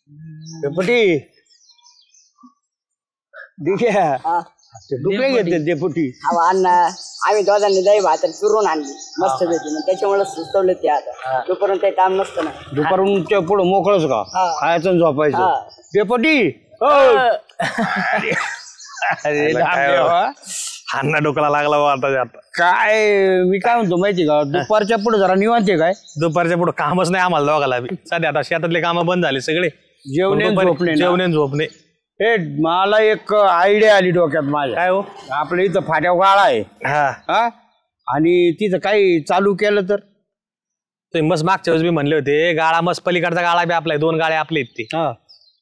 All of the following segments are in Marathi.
डेपुटी डुकले घेते डेपुटी. अण्णा आम्ही दोघांनी दही भात चुरून आणली मस्त भेटी त्याच्यामुळे सुचवलं ते आता दुपारून काही काम नसतं ना. दुपारून पुढं मोकळच का खायचं झोपायचं डेपुटी. अण्णा डोकला लागला आता. काय मी काय म्हणतो माहिती का दुपारच्या पुढे जरा निवांत काय दुपारच्या पुढे कामच नाही आम्हाला दोघाला बी. सध्या आता शेतातले काम बंद झाले सगळे. जेवणे झोपणे. हे मला एक आयडिया आली डोक्यात माझ्या. काय हो? आपल्या इथं फाट्या गाळा आहे आणि तिथं काही चालू केलं तर. तुम्ही मस्त मागच्या वेळेस मी म्हणले होते गाळा मस्त पलीकडचा गाळा बी आपला 2 गाळे आपले आहेत ते.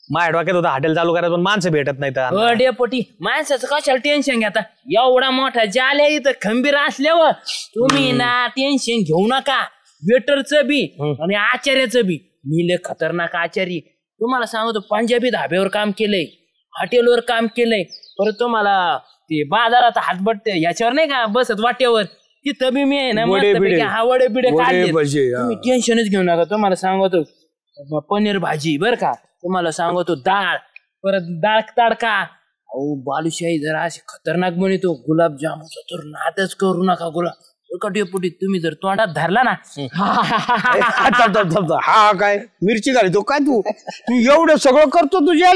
माझ्या डोक्यात होता हॉटेल चालू करायचं पण माणसं भेटत नाही. डेपुटी माणसाचं कशाला टेन्शन घेता एवढा मोठा जाल्या इथं खंबीर असल्यावर तुम्ही ना टेन्शन घेऊ नका. वेटरचं बी आणि आचार्याचं बी. मी लय खतरनाक आचारी तुम्हाला सांगतो. पंजाबी धाब्यावर काम केलंय हॉटेलवर काम केलंय परत तुम्हाला ते बाजारात हातबट्ट याच्यावर नाही का बसत वाट्यावर तिथं बी मी आहे ना वडे बिडे काढले. तुम्ही टेन्शनच घेऊ नका. तुम्हाला सांगतो पनीर भाजी बर का. तुम्हाला सांगतो डाळ परत डाळ तडका. अहो बालुशाही जरा अशी खतरनाक बनवतो. गुलाबजामुनचा तर नादच करू नका. डेपुटी तुम्ही जर तोंडात धरला ना हा काय मिरची घाली तो काय तू एवढं सगळं करतो तुझ्या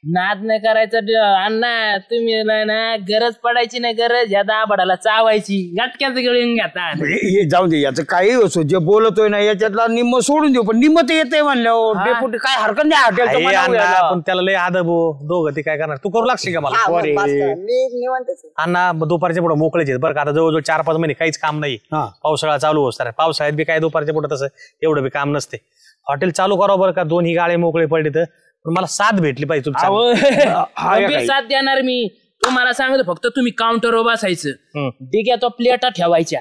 नाद नाही करायचं अण्णा. तुम्ही ना गरज पडायची नाही गरज या दाबडाला चावायची गटक्याचं गिळून घेता. हे जाऊ दे याचं काही असो जे बोलतोय ना याच्यातला निम्म सोडून देऊ पण निम्म ते येते म्हणलं डेपुटी काय हरकत नाही हॉटेल पण त्याला लय आदब दोघं ते काय करणार. तू करू लागशील का मला अण्णा दुपारच्या पुढे मोकळेच आहेत बरं का. आता जवळजवळ 4-5 महिने काहीच काम नाही. पावसाळा चालू असणार पावसाळ्यात बी काय दुपारच्या पुढे तसं एवढं बी काम नसते. हॉटेल चालू करावं बरं का. 2 गाळे मोकळे पडले तर मला साथ भेटली पाहिजे. साथ देणार मी तुम्हाला सांगतो. फक्त तुम्ही काउंटरवर बसायचं डिग्या तो प्लेटा ठेवायच्या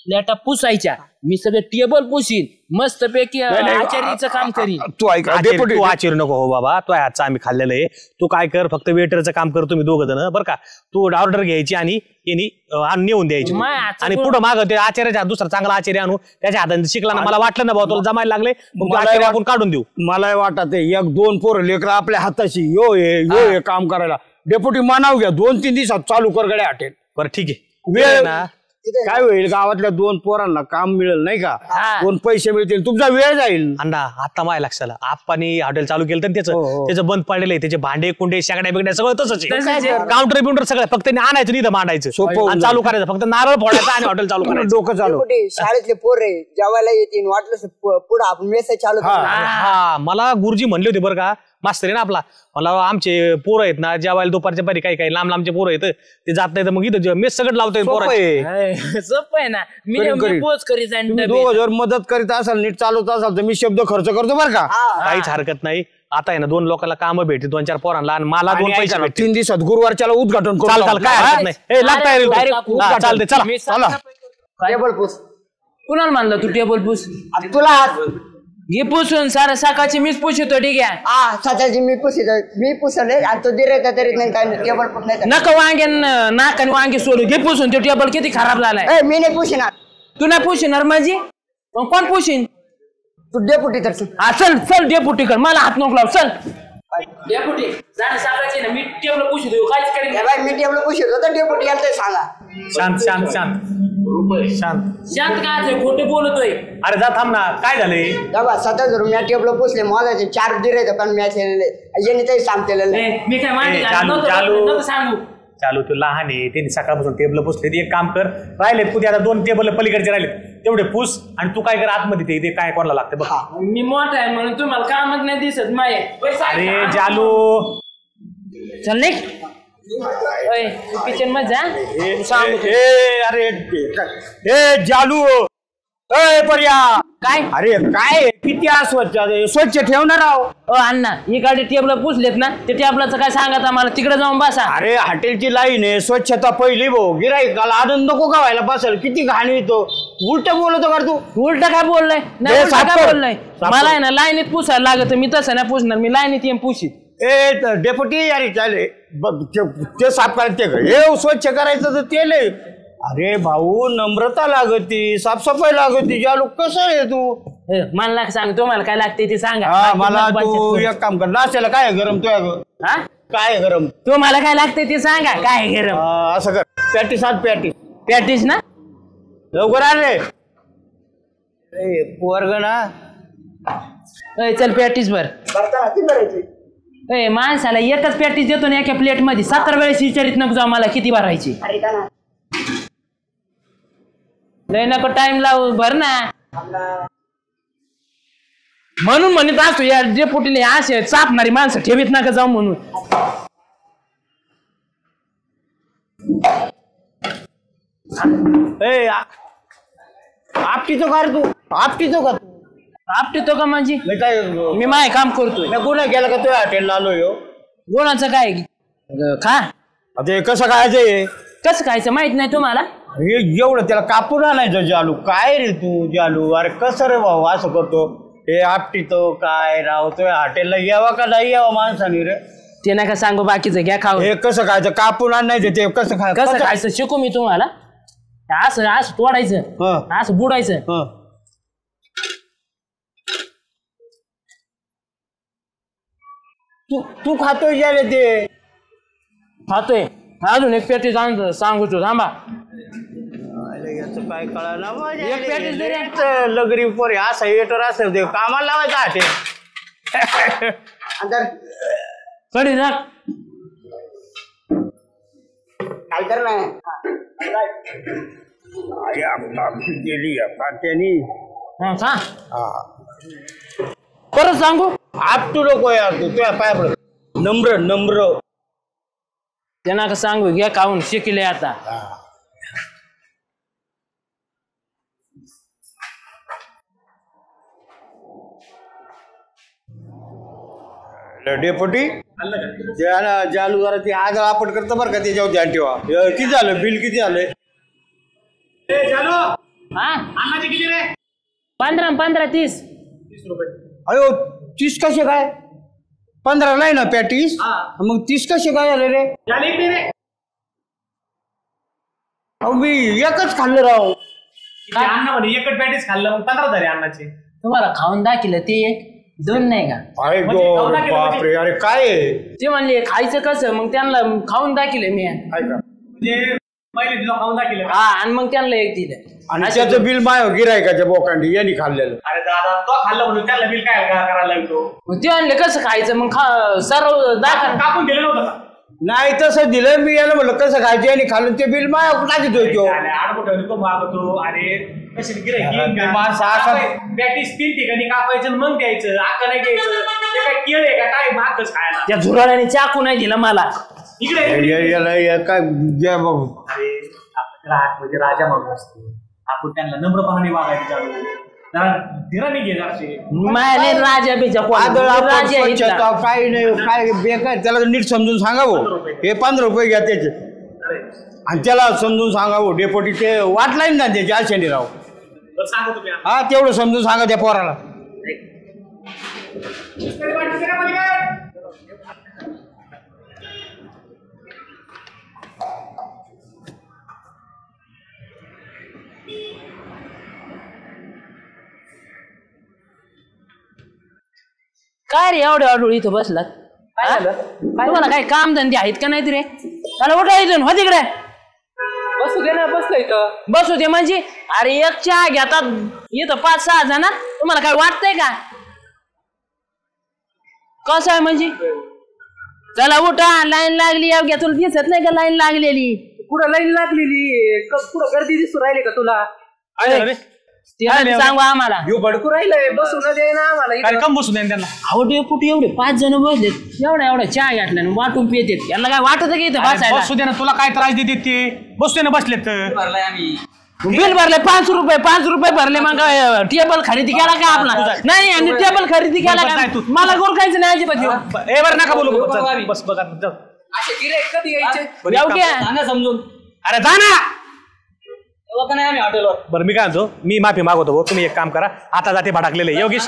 प्लेटा पुसायच्या. मी सगळे टेबल पुसीन मस्त पैकी आचार्याचं काम करीन. तू आचार्य नको हो बाबा. तो हातचं आम्ही खाल्लेलं आहे. तू काय कर फक्त वेटरचं काम कर तुम्ही 2 जण बरं का. तू ऑर्डर घ्यायची आणि नेऊन द्यायची आणि पुढं माग ते आचार्याच्या दुसरा चांगला आचार्य आणू त्याच्या हाताने शिकला ना. मला वाटलं ना भाऊ तुला जमायला लागले मग आपण काढून देऊ. मला वाटत 1-2 पोरं लेकर आपल्या हाताशी यो हे काम करायला. डेपुटी मानाव घ्या 2-3 दिवसात चालू कर गड्या हॉटेल. बरं ठीक आहे. वेळ ना काय होईल गावातल्या 2 पोरांना काम मिळेल नाही का. 2 पैसे मिळतील तुमचा वेळ जाईल. अण्णा आता माझ्या लक्षात आलं आप्पानी हॉटेल चालू केलं तर त्याचं बंद पडलेलं आहे. त्याचे भांडे कुंडे शेगड्या बिगड्या सगळं तसंच काउंटर बिउंटर सगळं फक्त आणायचं नाही मांडायचं सोपं चालू करायचं. फक्त नारळ फोडायचं आणि हॉटेल चालू करायचं. डोकं चालू शाळेतले पोरं जेवायला येतील वाटलं पुढे आपण मेसेज चालू. हा मला गुरुजी म्हणले होते बरं का मास्तर आहे ना आपला. मला आमचे पोरं आहेत ना जेवायला दुपारच्या पारी काही काही लांब लांबचे पोरं आहेत ते जात नाही तर मग इथं मेस सगळं लावतोय. सोपं आहे ना. मी पोच करीत जर मदत करीत असाल नीट चालवत असाल तर मी शब्द खर्च करतो बरं का. काहीच हरकत नाही. आता आहे ना 2 लोकांना कामं भेटतील 2-4 पोरांना आणि मला 2 पैसे 3 दिवसात गुरुवारच्याला उद्घाटन करू. काय हरकत नाही. चालते चला. टेबल पुस कुणाला मानलं तू टेबल पुस तुला हे पुसून सारा सकाळची मीच पुसतो ठीक आहे. सकाळची मी पुसले आणि तो दिरेचा तरी नाही काय टेबल पुस नाही. नका वांगे नाकाने वांगे सोडू घे पुसून. तो टेबल किती खराब झालाय. मी नाही पुशिणार. तू नाही पुशिणार माझी कोण पुशीन. तू डेपुटी तर चल चल डेपुटी कर मला हात नको लाव चल. डेपुटी जाणे सकाळची ना मी टेबल पुशी देऊ काहीच करेन. मी टेबल पुशितो तर डेपुटी याला ते सांगा. शांत शांत शांत शांत शांत काय खोटं बोलतोय. अरे जा थांब ना काय झालंय. बाबा 27 मी टेबल पुसले माझ्याचे 4 दिरे पण मॅच येणे काही सांगतेलं नाही. मी काय माहिती सांगू चालू तू लहान आहे त्यांनी सकाळपासून टेबल पुसले. एक काम कर राहिलेत कुठे आता 2 टेबल पलीकडचे राहिलेत तेवढे पुस आणि तू काय कर आतमध्ये ते काय कोणाला लागते बघ. मी मोठा आहे म्हणून तुम्हाला कामच नाही दिसत माय. अरे जालू चल नाही किचन मध्ये अरे जालू पर्या काय. अरे काय किती स्वच्छ ठेवणार आहो. अण्णा ही गाडी टेबल पुसलेत ना ते टेबलाचं काय सांगत आम्हाला तिकडे जाऊन बसा. अरे हॉटेलची लाईन आहे स्वच्छता पहिली भाऊ गिराईकाला आनंद नको का व्हायला बसेल किती घाण येतो. उलट बोलतो का तू. उलट काय बोललाय नाही काय बोललाय. मला आहे ना लाईनीत पुसायला लागत मी तसं नाही पुसणार. मी लाईनीत येऊन पुशीत. डेपुटी अरे चाले ते साफ करायचं हे स्वच्छ करायचं तर ते अरे भाऊ नम्रता लागती साफसफाई लागती. ज्या लोक कसं आहे तू मला नका सांग तुम्हाला काय लागते ते सांगा. हा मला बाकी तू नका एक काम कर नाश्त्याला काय आहे गरम तुझ्या हा? काय आहे गरम तुम्हाला काय लागते ते सांगा काय गरम. असं कर पॅटीस आठ पॅटीस पॅटीस ना लवकर आले पोरग ना चल पॅटीस भर. भरताना ती भरायची. माणसाला एकच पॅटीस देतो ना एका प्लेट मध्ये 17 वेळेस विचारित नको जाऊ मला किती भरायची. अरे का ना लय नको टाइम लावू भर ना. म्हणून म्हणत असतो या डेपुटीने असे चापणारी माणसं ठेवीत नका जाऊ म्हणून. आपटीचो का रे तू आपटीचो का तू आपटतो का माझी मी काय मी माय काम करतोय. मी गुन्हा केला का तुझ्या हॉटेलला आलो यो कोणाचं काय खा ते कसं खायचं कसं खायचं माहित नाही तुम्हाला. हे एवढं त्याला कापून आणायचं जालू काय रे तू जालू अरे कसं रे भाऊ असं करतो हे आपटीतो काय राव तुझ्या हॉटेलला यावा का नाही यावा माणसाने रे. ते नका सांगू बाकीचं घ्या खाऊ. हे कसं खायचं कापून आणायचं ते कसं कसं खायचं शिकू मी तुम्हाला. असं असं तोडायचं हं. असं बुडायचं. हं. तू खातोय ज्याला ते खातोय अजून एक पेटी सांगू तू थांबा. याचं काय कळालं एक पॅटीस दे रे. लगरी पोरे असं येटर असं ते कामाला लावायचं हॉटेल अंदर कधी ना काय कर ना गेली त्यांनी खा परत सांगू. आपटू नको यार तू तुझ्या पाय पडत नम्र नम्र ते नका सांगू घ्या खाऊन शिकले आता. डेपोटी जालू जरा ती आज आपट करतं बरं का त्याच्यावर ध्यान ठेवा. किती झालं बिल किती झालंय हा 15 30 अयो 30 कसे काय 15 नाही ना पॅटीस मग 30 कसे काय झाले रे. अहो मी एकच खाल्लं राव. एकच पॅटीस खाल्लं मग 15 झाले अन्नाचे. तुम्हाला खाऊन दाखिलं ते एक 2 नाही का. अरे बापरे अरे काय आहे? ते म्हणले खायचं कसं मग त्यांना खाऊन दाखिलं मी. ऐका पहिले तुला खाऊन दाखिलं. हा आणि मग त्यांना एक दिलं. आणि त्याचं बिल माय गिरायकाच्या बोकांडी यांनी खाल्लेलं. अरे दादा तो खाल्लं म्हणून त्याला बिल काय करायला लागतो. मग ते म्हणले कसं खायचं मग सर्व दाखल कापून दिलं नव्हतं का. नाही तसं दिलं मी याला म्हणलं कसं खायचं यांनी खाल्लं ते बिल माय टाकीत होतो. आडमोठ्याने मागतो अरे कशी गिरायकी माणसं असं- पॅटीस 3 ठिकाणी कापायचं मग द्यायचं आका नाही द्यायचं. ते काय केळ आहे का काय मागच खायला. त्या झुराळ्याने चाकू नाही दिला मला. इकडे याला काय द्या बघू. अरे ग्राहक म्हणजे राजा म्हणून असतो. आपण त्यांना नम्रपणाने वागायचं चालू धीराने घे जराशे. मायले राजा बिजा आदळ आपण राजा स्वच्छता, इथला. काही नाही काय बेकार त्याला नीट समजून सांगावं. हे 15 रुपये घ्या त्याचे आणि त्याला समजून सांगावं डेपोटी ते वाट लाईन ना त्याची आशेने राव. बरं सांगा तुम्ही हा तेवढं समजून सांगा त्या पोराला. काय रे एवढ्या अडूळ इथं बसलात. तुम्हाला काय काम धंदे आहेत का नाही रे. त्याला उठा इथून हो तिकडे. बसू दे ना बसलं इथं. बसू दे म्हणजे अरे एक चहा घेतात इथं 5-6 जण. तुम्हाला काय वाटतंय का कसं आहे म्हणजे. चला उठा लाईन लागली घ्या. तुला दिसत नाही का लाईन लागलेली. पुढं लाईन लागलेली पुढं गर्दी दिसू राहिली का तुला. ते सांगू आम्हाला. भडकू राहिलंय बसून दे ना आम्हाला इथं. कार्यक्रम बसून द्या त्यांना. आवडे कुठे एवढे 5 जण बसलेत एवढा चहा घेतला वाटून पितात. यांना काय वाटत की इथं बसायला. बसू दे ना तुला काय त्रास देते ते बसू दे ना बसलेत. बिल भरले 5 रुपये भरले. मग टेबल खरेदी केला का आपला नाही. आणि टेबल खरेदी केला का मला गोल खायचं नाही अजिबात. ए बरं नका बोलू बस बघा असे गिऱ्हाईक कधी यायचे सांगा समजून. अरे जा ना. नाही आम्ही हॉटेलवर. बरं मी काय म्हणतो मी माफी मागवतो भाऊ. तुम्ही एक काम करा आता जाते भडकलेले योगेश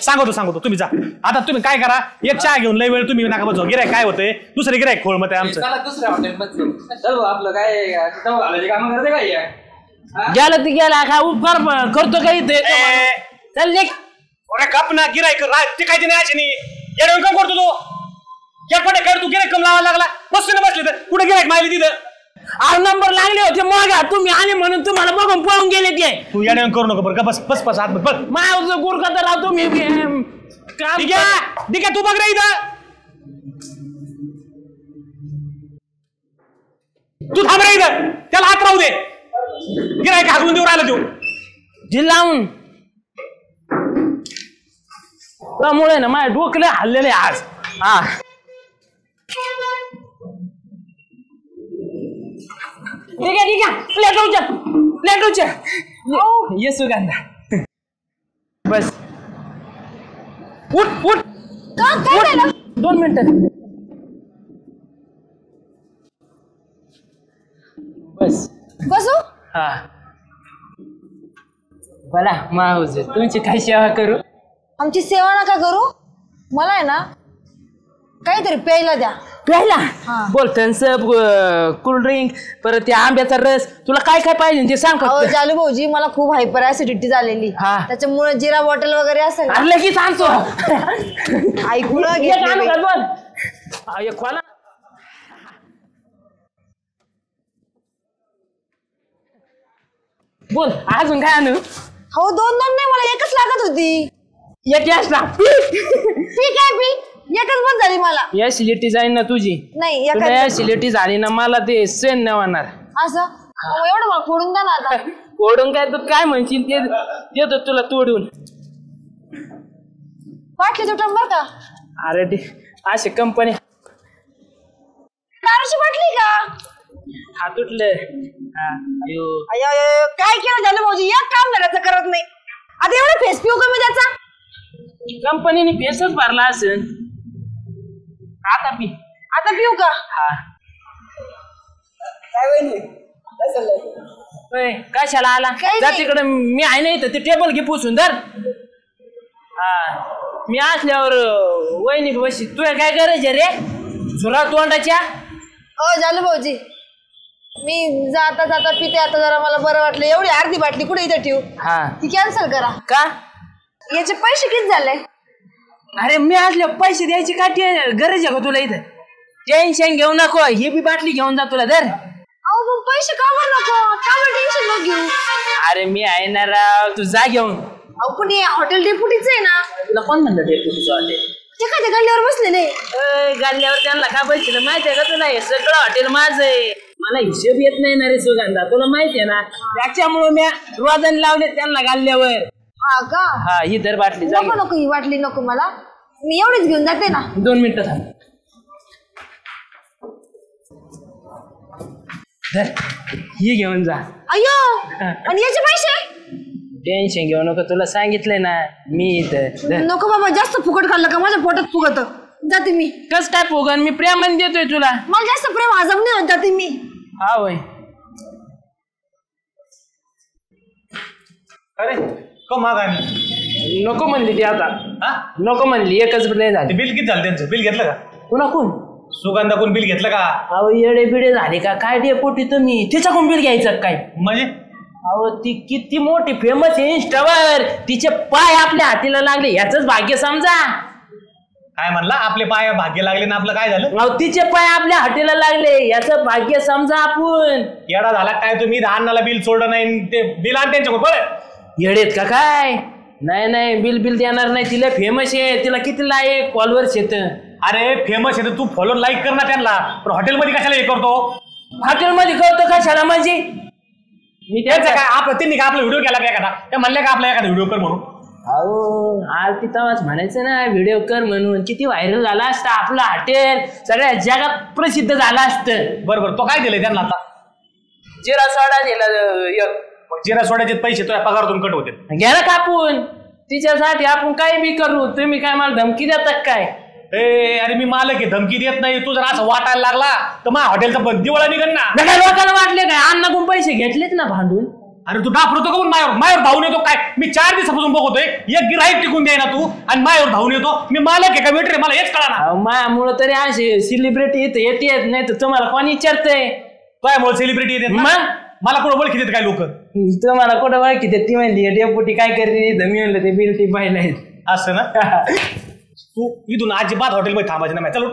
सांगतो तुम्ही जा. आता तुम्ही काय करा एक चहा घेऊन लय वेळ तुम्ही नका बसू. गिरायक काय होतंय दुसरे गिरायक खोळ मत आहे आमचं. चला दुसऱ्या हॉटेल चल आपलं काय काम करते काय गेलं ते गेला का उपकार करतो काही ते. चल निघ. अरे गप ना गिरायक ते काय नाही अशी येडवून काम करतो तू केरपटे कर तू गिरायक कम लावायला लागला बसतो ना बसले तर कुठे गिरायक माहिती तिथं नंबर लागले होते मग तुम्ही आले म्हणून तुम्हाला बघून पळून गेले ते. तू येडवून करू नको बरं का बस बस बस आत बस माझं गुरखा तर राव तुम्ही ठीक आहे तू बघ रे इथं तू थांब रे इथं त्याला हात राहू दे गिरायक हाकलून देऊ राहिला तू जिल्हाहून त्यामुळे ना माझ्या डोकले हल्लेले आज. हा ठीक आहे प्लेट उचल ये सुगंधा बस उठ उठ 2 मिनिटं बस बसू. हा बोला माऊज तुमची काय सेवा करू. आमची सेवा नका करू. मला आहे ना काहीतरी प्यायला द्या. प्यायला बोल थम्सअप कोल्ड्रिंक परत त्या आंब्याचा रस तुला काय काय पाहिजे ते सांग अहो जालू भाऊजी मला खूप हायपर ऍसिडिटी झालेली त्याच्यामुळे जिरा बॉटल वगैरे असेल लगेच आणतो. ऐकून बोल अजून काय आणू. हो 2 नाही मला एकच लागत होती. एक ठीक आहे पी एकच बंद झाली मला. ऍसिडिटी जाईल ना तुझी. नाही ऍसिडिटी झाली ना मला ते सेन नाही होणार. असं एवढं मला फोडून द्या ना आता. फोडून काय तू काय म्हणशील ते देतो तुला तोडून. बाटली तुटून बर का. अरे ते असे कंपनी दारूची बाटली का हा तुटलं. काय केलं झालं भाऊजी एक काम करायचं करत नाही. आता एवढं फेस पिऊ कमी त्याचा कंपनीने फेसच भरला असेल. आता पिऊ का. कशाला आला जा तिकडे मी आहे नाही तर ते टेबल घे पुसून धर. मी असल्यावर वहिनी बशी तू काय करायचे रे झुरा तोंडाच्या. हो झालं भाऊजी मी जाता जाता पिते आता जरा मला बरं वाटलं. एवढी अर्धी बाटली कुठे इथे ठेवू. ती कॅन्सल करा. का याचे पैसे किती झाले. अरे मी असल्या पैसे द्यायची काय गरज आहे का तुला इथं. टेन्शन घेऊ नको ही बी बाटली घेऊन जा तुला धर. अहो पैसे का बरं नको का बरं टेन्शन नको घेऊ. अरे मी आहे ना राव तू जा घेऊन. अहो पण हॉटेल डेपुटीच आहे ना. तुला कोण म्हणलं डेपुटीचं हॉटेल. ते काय ते गल्ल्यावर बसलेले. गल्ल्यावर त्यांना का बसलं माहिती आहे का तुला हे सगळं हॉटेल माझं आहे. मला हिशोब येत नाही ना रे सुगंधा तुला माहिती आहे ना त्याच्यामुळे मी रोजन लावले त्यांना गल्ल्यावर. हा का हा ही दर बाटली नको नको ही बाटली नको मला मी एवढीच घेऊन जाते ना. 2 मिनिटं थांब. ही घेऊन जा. अय्यो आणि याचे पैसे. टेन्शन घेऊ नको तुला सांगितलंय ना मी इथं. नको बाबा जास्त फुकट खाल्लं का माझ्या पोटात फुगत जाते मी. कस काय फुगन मी प्रेमाने देतोय तुला. मला जास्त प्रेम हजम नाही होत जाते मी. हा होय. अरे को मागा नको म्हणली ती आता. नको म्हणली एकच नाही झाली. बिल किती झालं त्यांचं बिल घेतलं का. पुन्हा कोण सुगंधा कोण बिल घेतलं का. अहो येडे बिडे झाले का काय डेपोटी तुम्ही तिच्याकडून बिल घ्यायचं काय म्हणजे. अहो ती किती मोठी फेमस आहे इंस्टावर तिचे पाय आपल्या हातीला लागले याच भाग्य समजा. काय म्हणला आपले पाय भाग्य लागले ना आपलं काय झालं. अहो तिचे पाय आपल्या हातीला लागले याचं भाग्य समजा आपण. येडा झाला काय तुम्ही धानाला बिल सोडलं नाही ते बिल आण त्यांच्याकडे पळ. येडेत का काय. नाही बिल देणार नाही तिला फेमस आहे तिला किती लाईक फॉलोअर्स येत. अरे फेमस आहे तू फॉलो लाईक कर ना त्यांना पण हॉटेलमध्ये कशाला हे करतो. हॉटेलमध्ये करतो कशाला म्हणजे मी त्यांचं काय आपलं त्यांनी का आपला व्हिडिओ केला का एखादा त्या म्हणल्या का आपला एखादा व्हिडिओ कर म्हणून. अहो आज तिथं म्हणायचं ना व्हिडिओ कर म्हणून किती व्हायरल झाला असतं आपलं हॉटेल सगळ्या जगात प्रसिद्ध झालं असतं. बरोबर तो काय दिले त्यांना आता. जिरा सोडा दिला. जिरा सोड्याचे पैसे तो पगारातून कट होते. घ्या ना कापून तिच्यासाठी आपण काही बी करू. तुम्ही काय मला धमकी देतात काय. अरे मी मालक आहे धमकी देत नाही. तू जर असं वाटायला लागला तर माझ्या हॉटेलचा दिवाळा निघन ना. काय लोकांना वाटले काय अण्णाकडून पैसे घेतलेत ना भांडून. अरे तू डाफरतो का मायावर धावून येतो काय. मी 4 दिवसापासून बघतोय एक गिराईक टिकून द्याय ना तू आणि मायावर धावून येतो. मी मालक आहे का वेटर मला हेच कळा ना. मायामुळं तरी असे सेलिब्रिटी येते नाही तर तुम्हाला कोणी विचारतंय. तुझ्यामुळे सेलिब्रिटी येते मला कोण ओळखी देत काय लोक. तुम्हाला कुठं माहिती ती म्हणली डेपुटी काय करते मी म्हणलं ते बिलटी पाहिलं असं ना तू इथून अजिबात हॉटेलमध्ये थांबायचं नाही चल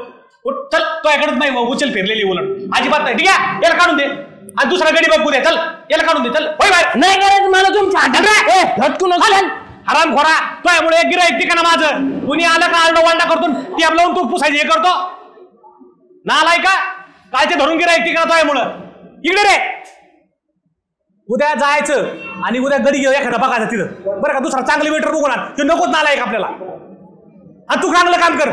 चल तो याकडे नाही उचल फिरलेली उलट अजिबात नाही ठीक आहे याला काढून दे आणि दुसरा गडी बघू दे चल याला काढून दे चल होय बाहेर नाही करायचं मला तुमच्या झटकून हराम खोरा तो यामुळे एक गिराईक ठिकाणा माझं कुणी आलं का आरडा वालडा करतो ती आपलं तू पुसायची हे करतो नालाय का कायचे धरून गिराईक ठिकाणा तो यामुळं इकडे रे उद्या जायचं आणि उद्या गडी घेऊ एखादा बघायचं तिथं बरं का दुसरा चांगले वेटर बघणार ते नकोच नालाय का आपल्याला आणि तू चांगलं काम कर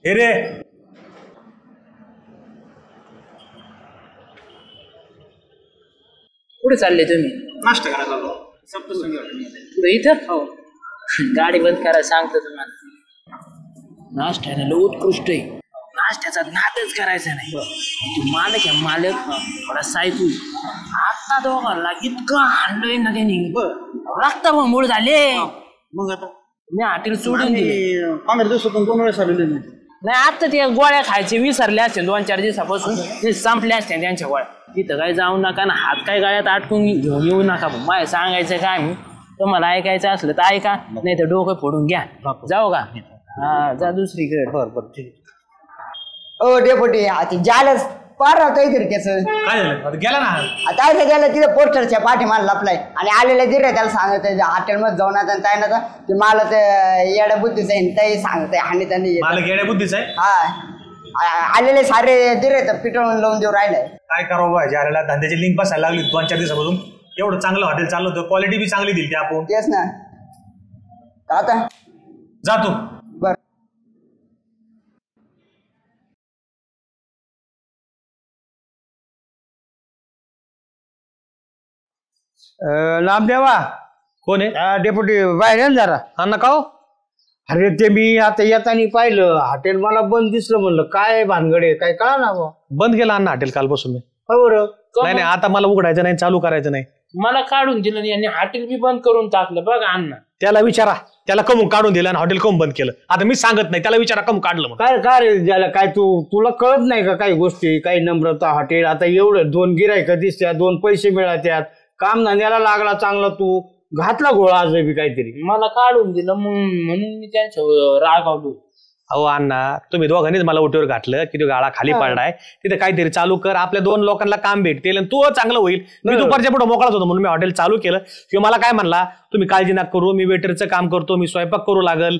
हे रे कुठे चालले तुम्ही नाश्ता करायला पुढे इथं गाडी बंद करायला सांगतो तुम्हाला नाश्त्याला लय उत्कृष्ट आहे नाश्त्याचा नादच करायचा नाही तू मालक आहे मालक थोडा सायकू आता दोघांना इतकं हाणलोय ना त्यांनी रक्ता मूळ झाले मग आता मी हॉटेल सोडून दिले 15 दिवसातून 2 वेळेस आलेले नाही आता ते गोळ्या खायचे विसरले असते 2-4 दिवसापासून ते संपले असते त्यांच्या गोळ्या तिथं काय जाऊ नका ना हात काय गाळ्यात अटकून घेऊन येऊ नका माय सांगायचं काय मी तुम्हाला ऐकायचं असलं तर ऐका नाही तर डोकं फोडून घ्या जाऊ का हा जा दुसरीकडे बरं ठीक ओ डेपुटी आता जायलाच पार राहतो इकडे त्याच काय झालं आता गेला ना आता असं गेलं तिथे पोस्टरच्या पाठीमाला लपलाय आणि आलेले दिरे त्याला सांगत हॉटेलमध्ये जाऊन आता काय ना ते मला ते येड्या बुद्धीच आहे ते सांगत आणि त्यांनी मला गेड्या बुद्धीच आहे हा आलेले सारे दिरे तर पिटवून लावून देऊ राहिले काय करावं पाहिजे आलेला धंद्याची लिंक बसायला लागली 2-4 दिवसापासून एवढं चांगलं हॉटेल चाललं होतं क्वालिटी बी चांगली दिली आपण तेच ना आता जातो बर नामदेवा कोण आहे डेप्युटी बाहेर आहे ना जरा अण्णा का हो अरे ते मी आता येताना पाहिलं हॉटेल मला बंद दिसलं म्हणलं काय भानगड आहे काय कळा ना बंद केला अण्णा हॉटेल कालपासून मी बरं नाही नाही आता मला उघडायचं नाही चालू करायचं नाही मला काढून दिलं आणि हॉटेल बी बंद करून टाकलं बघा अण्णा त्याला विचारा त्याला कमून काढून दिलं आणि हॉटेल कम बंद केलं आता मी सांगत नाही त्याला विचारा कम काढलं मग काय काय रे ज्याला काय तुला कळत नाही का काही गोष्टी काही नम्रता हॉटेल आता एवढं 2 गिरायक दिसत्या 2 पैसे मिळात्यात काम धंद्याला लागला चांगला तू घातला घोळा आज बी काहीतरी मला काढून दिलं म्हणून मी त्यांच्या रागावलो अहो अण्णा तुम्ही दोघांनीच मला ओटीवर घातलं की तो गाळा खाली पडलाय तिथे काहीतरी चालू कर आपल्या 2 लोकांना काम भेटतील आणि तू चांगलं होईल मी दुपारच्या पुढे मोकळाच होतो म्हणून मी हॉटेल चालू केलं किंवा मला काय म्हणला तुम्ही काळजी नका करू मी वेटरचं काम करतो मी स्वयंपाक करू लागल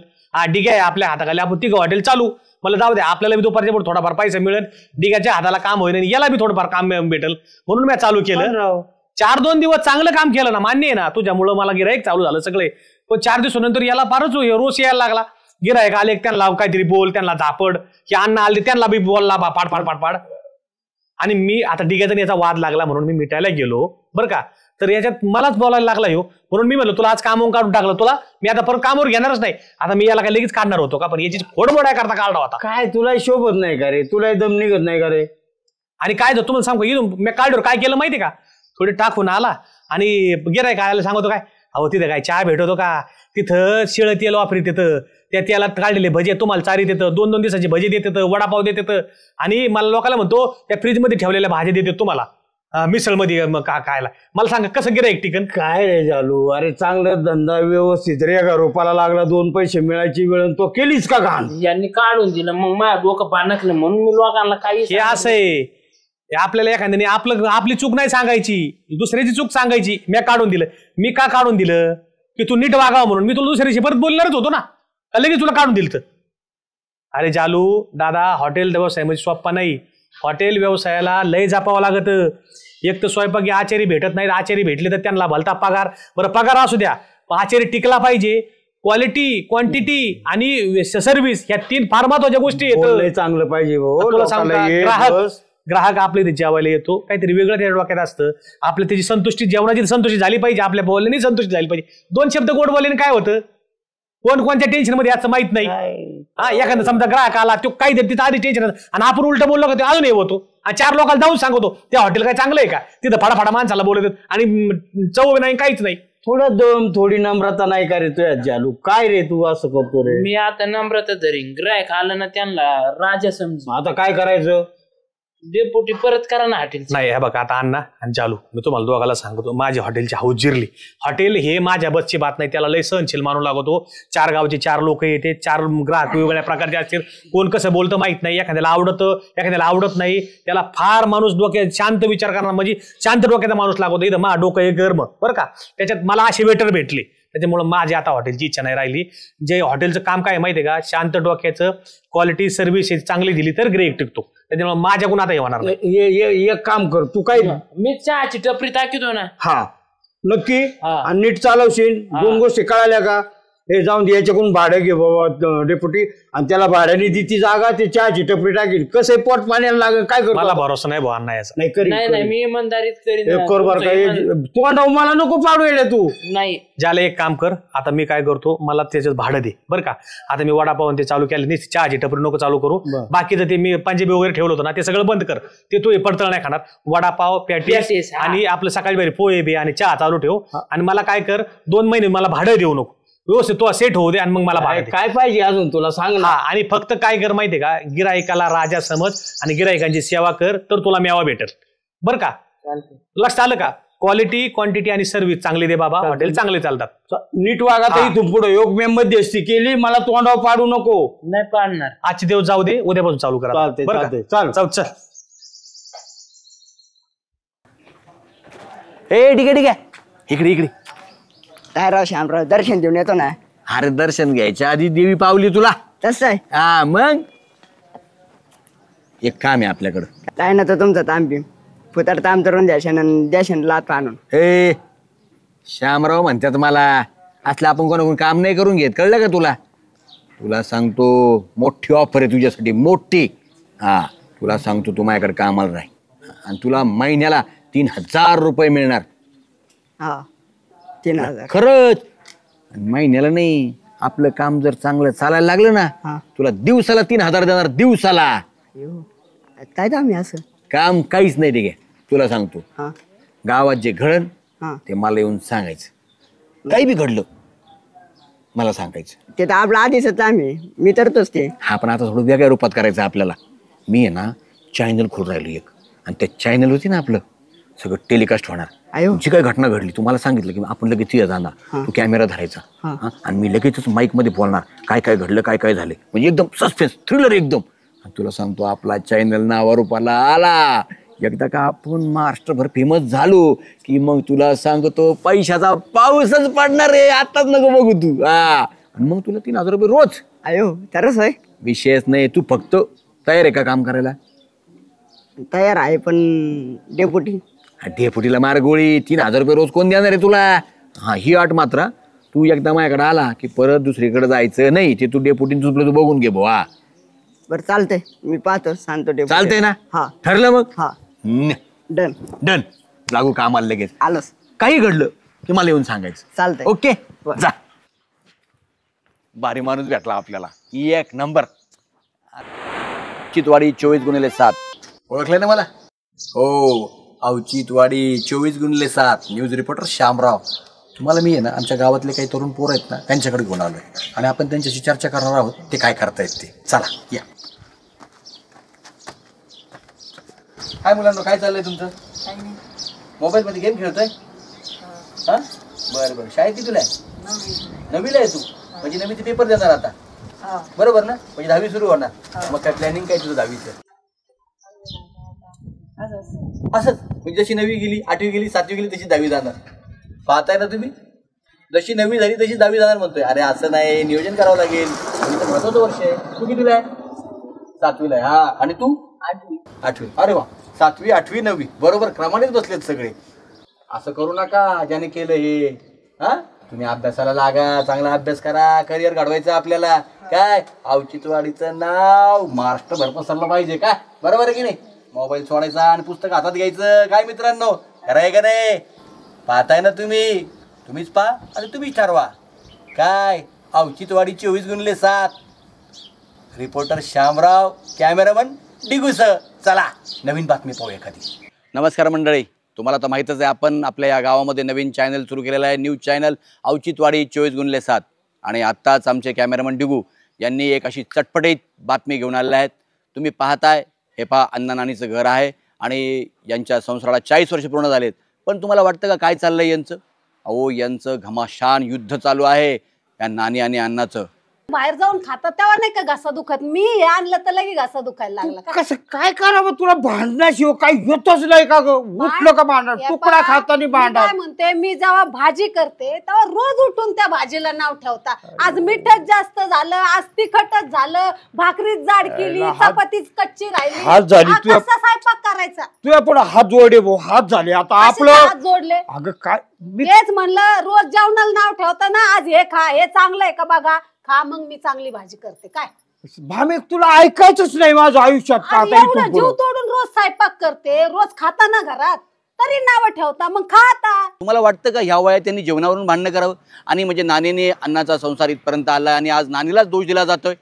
ठीक आहे आपल्या हाताखाली आपण तिघं हॉटेल चालू मला जाऊ दे आपल्याला बी दुपारच्या पुढे थोडाफार पैसा मिळेल डिग्याच्या हाताला काम होईल आणि याला बी थोडंफार काम भेटेल म्हणून मी चालू केलं 4-2 दिवस चांगलं काम केलं ना मान्य आहे ना तुझ्यामुळं मला गिराईक चालू झालं सगळे पण 4 दिवसानंतर याला फारच रोष यायला लागला गिराईक आले त्यांना काहीतरी बोल त्यांना झापड की अन्न आले त्यांना बी बोलला पाड पाड पाड पाड आणि मी आता डिग्याचा याचा वाद लागला म्हणून मी मिटायला गेलो बरं का तर याच्यात मलाच बोलायला लागला हो म्हणून मी म्हणलो तुला आज कामावून काढून टाकलं तुला मी आता परत कामावर घेणारच नाही आता मी याला काय लगेच काढणार होतो का पण याची फोडमोड करता काढला होता काय तुला शोभत नाही का रे तुला दम निघत नाही का रे आणि काय तुम्हाला सांगू इथून मी काढल्यावर काय केलं माहिती का थोडी टाकून आला आणि गिराईक आयला सांगतो काय अहो तिथं काय चहा भेटतो का तिथं शिळ तेल वापरीत येतं त्या तेलात काढलेले भजे तुम्हाला चारीत येतं 2-2 दिवसाचे भजे देत येतं वडापाव देत येतं आणि मला लोकांना म्हणतो त्या फ्रीजमध्ये ठेवलेल्या भाज्या देतात तुम्हाला मिसळमध्ये खायला मला सांगा कसं गिराईक टिकन काय रे चालू अरे चांगलं धंदा व्यवस्थित रे का रोपाला लागला 2 पैसे मिळायची वेळ तो केलीस का घाण यांनी काढून दिलं मग माझ्या डोकं पाणकलं म्हणून मी लोकांना काही हे असं आहे आपल्याला एखाद्याने आपली चूक नाही सांगायची दुसऱ्याची चूक सांगायची मी काढून दिलं मी का काढून दिलं की तू नीट वागावं म्हणून मी तुला दुसऱ्याशी परत बोलणारच होतो ना लगेच तुला काढून दिलं तर अरे जालू दादा हॉटेल व्यवसाय म्हणजे सोप्पा नाही हॉटेल व्यवसायाला लय जपावं लागत एक तर स्वयंपाकी आचारी भेटत नाहीत आचारी भेटले तर त्यांना भलता पगार बरं पगार असू द्या आचारी टिकला पाहिजे क्वालिटी क्वांटिटी आणि सर्व्हिस ह्या 3 फार महत्वाच्या गोष्टी आहेत चांगलं पाहिजे ग्राहक आपल्या इथे जेवायला येतो काहीतरी वेगळं त्या डोक्यात असतं आपल्या त्याची संतुष्टी जेवणाची संतुष्टी झाली पाहिजे आपल्या बोलण्याने संतुष्टी झाली पाहिजे 2 शब्द गोड बोलल्याने काय होतं कोण कोणत्या टेन्शन मध्ये याचं माहित नाही हा एखादा समजा ग्राहक आला तो काही देत तिथं आधी टेन्शन आणि आपण उलट बोललो का ते अजून हे होतो आणि 4 लोकांना जाऊन सांगतो त्या हॉटेल काय चांगलं आहे का तिथं फाडाफाडा माणसाला बोलत आणि चव नाही काहीच नाही थोडं दम थोडी नम्रता नाही का रे तुझ्या जालू काय रे तू असं करतो रे मी आता नम्रता धरीन ग्राहक आलं ना त्यांना राजा समज आता काय करायचं डेपुटी परत करा ना हॉटेल. नाही हे बघा आता अण्णा आणि चालू मी तुम्हाला दोघाला सांगतो माझी हॉटेलची हाऊस जिरली. हॉटेल हे माझ्या बसची बात नाही, त्याला लय सहनशील मानू लागतो. 4 गावचे 4 लोक येते, 4 ग्राहक वेगवेगळ्या प्रकारचे असतील, कोण कसं बोलतं माहित नाही, एखाद्याला आवडतं एखाद्याला आवडत नाही. त्याला फार माणूस डोक्यात शांत विचार करणार म्हणजे शांत डोक्याचा माणूस लागतो. इथं मा डोकं हे गरम बरं का. त्याच्यात मला असे वेटर भेटले, त्याच्यामुळे माझी आता हॉटेलची इच्छा नाही राहिली. जे हॉटेलचं काम काय माहितीये का, शांत डोक्याचं क्वालिटी सर्व्हिस चांगली दिली तर ग्रेक टिकतो. त्याच्यामुळे माझ्याकडून आता होणार नाही. एक काम कर तू काय मी चहाची टपरी टाकितो ना. हा नक्की आणि नीट चालवशील. 2 गोष्टी कळाल्या का, हे जाऊन दे याच्याकडून भाडं घे बाबा डेप्युटी, आणि त्याला भाड्याने दी ती जागा ते चहाची टपरी टाकील. कसं पोट पाण्याला लागेल काय करतो. मला भरोसा नाही भाऊ अण्णा याचा. नाही मी इमानदारीत करीन. कर बरं काय तोंडाव मला नको पाडू येईल तू. नाही ज्याला एक काम कर, आता मी काय करतो, मला त्याच्यात भाडं दे बरं का. आता मी वडापाव ते चालू केलं नाही, चहाची टपरी नको चालू करू. बाकीचं ते मी पंजाबी वगैरे ठेवलं होतं ना ते सगळं बंद कर. ते तू पडतळ नाही खाणार. वडापाव पॅटीस आणि आपलं सकाळी बारी पोहे बी आणि चहा चालू ठेव. आणि मला काय कर, 2 महिने मला भाडं देऊ नको, व्यवस्थित तो सेट होऊ दे आणि मग मला काय पाहिजे अजून तुला सांग ना. आणि फक्त काय कर माहितीये का, गिरायकाला राजा समज आणि गिरायकांची सेवा कर तर तुला मेवा भेटेल बरं का. लक्षात आलं का. क्वालिटी क्वांटिटी आणि सर्व्हिस चांगली दे बाबा, हॉटेल चांगले चालतात. नीट वागा तर इथून पुढे योग मी मध्यस्थी केली, मला तोंडाव पाडू नको. नाही पाडणार. आजचे दिवस जाऊ दे, उद्यापासून चालू करा. चाल चल. ठीक आहे इकडे काय राव श्यामराव, दर्शन देऊन येतो ना. अरे दर्शन घ्यायच्या आधी देवी पावली तुला. तसं आहे. हा मग एक काम आहे आपल्याकडं. काय ना तर तुमचं तांबी फुतर ताम तरून द्याशन लात आणून. हे श्यामराव म्हणतात मला, असलं आपण कोणाकडून काम नाही करून घेत, कळलं का तुला. तुला सांगतो मोठी ऑफर आहे तुझ्यासाठी, मोठी. हा तुला सांगतो तू माझ्याकडे कामाला राह आणि तुला महिन्याला 3000 रुपये मिळणार. हा 3000 खरंच. महिन्याला नाही, आपलं काम जर चांगलं चालायला लागलं ना तुला दिवसाला 3000 देणार. दिवसाला. काय दाम असं काम काहीच नाही. ठीक आहे तुला सांगतो, गावात जे घडण ते मला येऊन सांगायचं. काही बी घडलं मला सांगायचं. ते तर आपलं आधीच आम्ही मी तरतोच ते. हा पण आता थोडं वेगळ्या रूपात करायचं आपल्याला. मी आहे ना चॅनल खोल राहिलो एक, आणि त्या चॅनल होती ना आपलं सगळं टेलिकास्ट होणार. जी काही घटना घडली तुम्हाला सांगितलं की आपण लगेच तिथे जाणार, तू कॅमेरा धरायचा आणि मी लगेचच माईक मध्ये बोलणार काय काय घडलं काय काय झालं, म्हणजे एकदम सस्पेन्स थ्रिलर एकदम. आणि तुला सांगतो आपला चॅनल नावारूपाला आला एकदा का आपण महाराष्ट्रभर फेमस झालो की मग तुला सांगतो पैशाचा पाऊसच पडणार आहे. आताच नको बघू तू. आणि मग तुला 3000 रुपये रोज. अयो तरच आहे. विषयच नाही. तू फक्त तयार आहे का काम करायला. तयार आहे पण डेपुटी. डेपुटीला मार गोळी. 3000 रुपये रोज कोण देणार आहे तुला. हा ही अट मात्र, तू एकदा माझ्याकडे आला की परत दुसरीकडे जायचं नाही. ते तू डेपुटी तुझं तू बघून घे बुवा. बरं चालतंय, मी पाहतो सांगतो डेपुटी. चालतंय ना. हा ठरलं मग. हा डन डन. लागू कामाला लगेच. आलोच. काही घडलं की मला येऊन सांगायचं. चालतंय. ओके जा. भारी माणूस भेटला आपल्याला, 1 नंबर. चितवाडी 24x7. ओळखलं ना मला. हो औचितवाडी 24x7 न्यूज रिपोर्टर श्यामराव. तुम्हाला मी आहे ना आमच्या गावातले काही तरुण पोरं आहेत ना त्यांच्याकडे घेऊन आलोय आणि आपण त्यांच्याशी चर्चा करणार आहोत ते काय करतायत ते. चला या. काय मुलांना काय चाललंय तुमचं. मोबाईल मध्ये गेम खेळतोय. हा बरं बरं. शाळेत कितीला आहे. 9वीला आहे तू. म्हणजे 9वीचे पेपर देणार आता. बरोबर ना. म्हणजे 10वी सुरू होणार. मग काय प्लॅनिंग काय तुझं 10वीचं. असंच म्हणजे जशी 9वी गेली 8वी गेली 7वी गेली तशी 10वी जाणार. पाहताय ना तुम्ही. जशी 9वी झाली तशी 10वी जाणार म्हणतोय. अरे असं नाही, नियोजन करावं लागेल. महत्वाचं वर्ष आहे. तू कितीला आहे. 7वीला आहे. हा आणि तू 8वी. अरे वा. 7वी 8वी 9वी बरोबर क्रमानेच बसलेत सगळे. असं करू नका ज्याने केलं हे. हा तुम्ही अभ्यासाला लागा, चांगला अभ्यास करा, करिअर घडवायचं आपल्याला. काय औचित्यवाडीचं नाव महाराष्ट्रभर पसरलं पाहिजे. काय बरोबर आहे की नाही. मोबाईल सोडायचा आणि पुस्तक हातात घ्यायचं. काय मित्रांनो खरं आहे का नाही. पाहताय ना तुम्ही. तुम्हीच पहा आणि तुम्हीच ठरवा. काय Auchityawadi 24x7. Reporter Shyamrao, cameraman Digus. चला नवीन बातमी पाहू एखादी. नमस्कार मंडळी. तुम्हाला तर माहीतच आहे आपण आपल्या या गावामध्ये नवीन चॅनल सुरू केलेला आहे. News channel Auchityawadi 24x7. आणि आत्ताच आमचे कॅमेरामन डिगू यांनी एक अशी चटपटीत बातमी घेऊन आलेल्या आहेत. तुम्ही पाहताय हे पहा अण्णा नानीचं घर आहे आणि यांच्या संसाराला 40 वर्ष पूर्ण झालेत, पण तुम्हाला वाटतं का काय चाललंय यांचं? अहो यांचं घमाशान युद्ध चालू आहे या नानी आणि अण्णाचं. बाहेर जाऊन खातात तेव्हा नाही का घसा दुखत, मी हे आणलं तर लगे घसा दुखायला लागला का? कसं काय करावं तुला भांडण्याशिवाय काही येतच नाही का ग? उठलं का भांडण, तुकडा खाताना भांडण. काय म्हणते मी जेव्हा भाजी करते तेव्हा रोज उठून त्या भाजीला नाव ठेवता. आज मीठच जास्त झालं, आज तिखटच झालं, भाकरीच जाड केली, चपातीच कच्ची राहिली. हात झाली कसा स्वयंपाक करायचा? तुझ्या पुढे हात जोडे भाऊ, हात झाले आता आपलं. हात जोडले अगं काय तेच म्हणलं, रोज जेवणाला नाव ठेवता ना, आज हे खा, हे चांगलं आहे का बघा, खा मग मी चांगली भाजी करते. काय भामे तुला ऐकायचंच नाही माझं आयुष्यात का? आता एवढं जीव तोडून रोज स्वयंपाक करते, रोज खाता ना घरात, तरी नाव ठेवता, मग खाता. तुम्हाला वाटतं का ह्या वयात त्यांनी जेवणावरून भांडणं करावं? आणि म्हणजे नानीने अण्णाचा संसार इथपर्यंत आला आणि आज नानीलाच दोष दिला जातोय.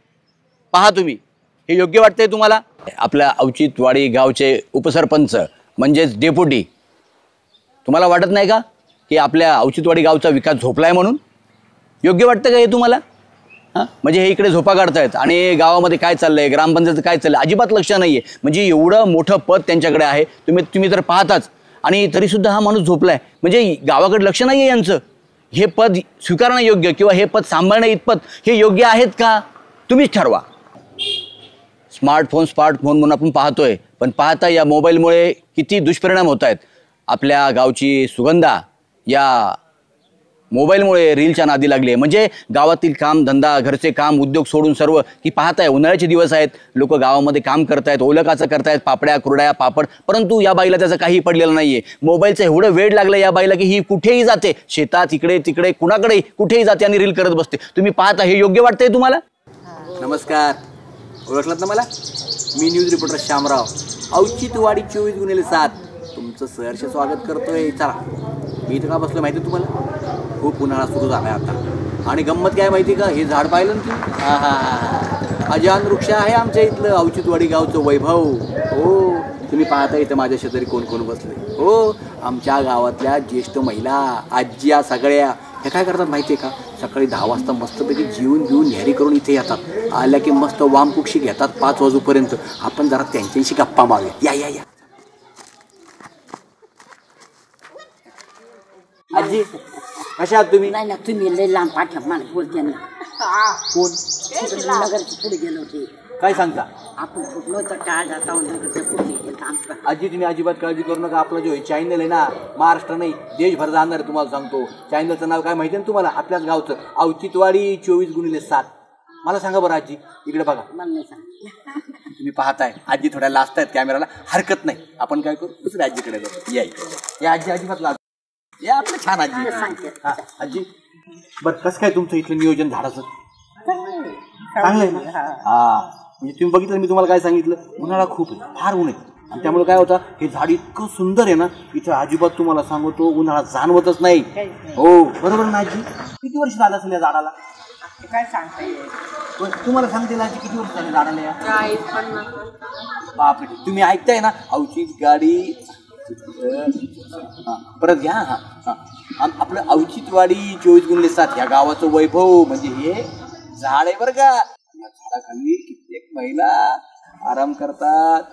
पहा तुम्ही, हे योग्य वाटतंय तुम्हाला? आपल्या अवचितवाडी गावचे उपसरपंच म्हणजेच डेप्युटी, तुम्हाला वाटत नाही का की आपल्या अवचितवाडी गावचा विकास झोपलाय म्हणून? योग्य वाटतं का हे तुम्हाला? हां, म्हणजे हे इकडे झोपा काढतायत आणि गावामध्ये काय चाललंय, ग्रामपंचायत काय चाललंय अजिबात लक्ष नाहीये. म्हणजे एवढं मोठं पद त्यांच्याकडे आहे, तुम्ही तर पाहताच, आणि तरीसुद्धा हा माणूस झोपलाय. म्हणजे गावाकडे लक्ष नाहीये यांचं. हे पद स्वीकारणं योग्य किंवा हे पद सांभाळणं इतपत हे योग्य आहेत का? तुम्हीच ठरवा. स्मार्टफोन म्हणून आपण पाहतोय, पण पाहता या मोबाईलमुळे किती दुष्परिणाम होत आहेत. आपल्या गावची सुगंधा या मोबाईलमुळे रीलच्या नादी लागले. म्हणजे गावातील काम धंदा, घरचे काम, उद्योग सोडून सर्व, की पाहताय उन्हाळ्याचे दिवस आहेत, लोक गावामध्ये काम करतायत, ओलकाचं करतायत, पापड्या कुरड्या पापड, परंतु या बाईला त्याचं काही पडलेलं नाहीये. मोबाईलचं एवढं वेळ लागलं या बाईला की ही कुठेही जाते, शेतात इकडे तिकडे कुणाकडे कुठेही जाते आणि रील करत बसते. तुम्ही पाहता, हे योग्य वाटतंय तुम्हाला? नमस्कार, ओळखलात ना मला? मी न्यूज रिपोर्टर श्यामराव, औचित्यवाडी 24x7 तुमचं सहर्ष स्वागत करतोय. चला, मी इथं का बसलो माहिती तुम्हाला? खूप उन्हाळा सुरू झालाय आता, आणि गंमत काय माहिती का? हे झाड पाहिलं ना तुम्ही? हा हा हा, अजान वृक्ष आहे आमच्या इथलं औचित्यवाडी गावचं वैभव. हो, तुम्ही पाहता इथं माझ्या शेजारी कोण कोण बसले. हो, आमच्या गावातल्या ज्येष्ठ महिला, आज्या सगळ्या. हे काय करतात माहिती आहे का? सकाळी 10 वाजता मस्तपैकी जेवून बिवून न्यारी करून इथे येतात. आल्या की मस्त वामकुक्षी घेतात 5 वाजूपर्यंत. आपण जरा त्यांच्याशी गप्पा मारूया. या या या. आजी कशा आहात तुम्ही? नाही ना, तुम्ही लय लांब पाठ्या मला बोलते ना. कोण? नगरच्या पुढे गेलो होते. काय सांगता? आपण फुटलो तर टाळ जाता नगरच्या पुढे गेलो आमचं. आजी तुम्ही अजिबात काळजी करू नका. आपलं जो चॅनल आहे ना, महाराष्ट्र नाही देशभर जाणार आहे. तुम्हाला सांगतो, चॅनलचं नाव काय माहिती आहे ना तुम्हाला? आपल्याच गावचं औचित्यवाडी 24x7. मला सांगा बरं आजी, इकडे बघा. मला नाही सांग. तुम्ही पाहताय आजी थोड्या लाजतायत कॅमेराला, हरकत नाही. आपण काय करू, दुसऱ्या आजीकडे जाऊ. या आजी अजिबात लाज या, आपलं छान आजी. हा आजी, बरं कसं काय तुमचं इथलं नियोजन झाडाचं? चांगलं आहे ना? हा, म्हणजे तुम्ही बघितलं मी तुम्हाला काय सांगितलं, उन्हाळा खूप आहे, फार ऊन आहे, आणि त्यामुळे काय होतं, हे झाड इतकं सुंदर आहे ना, इथं अजिबात तुम्हाला सांगतो उन्हाळा जाणवतच नाही. हो बरोबर ना आजी? किती वर्ष झालं असेल या झाडाला? काय सांगता येईल? तुम्हाला सांगते ना आजी, किती वर्ष झाले झाडाला या? 40-50. बापरे, तुम्ही ऐकताय ना? औचित गाडी परत घ्या. हा हा, आपलं औचित्यवाडी 24x7 या गावाचं वैभव म्हणजे हे झाड आहे बरं का. या झाडाखाली कित्येक महिला आराम करतात,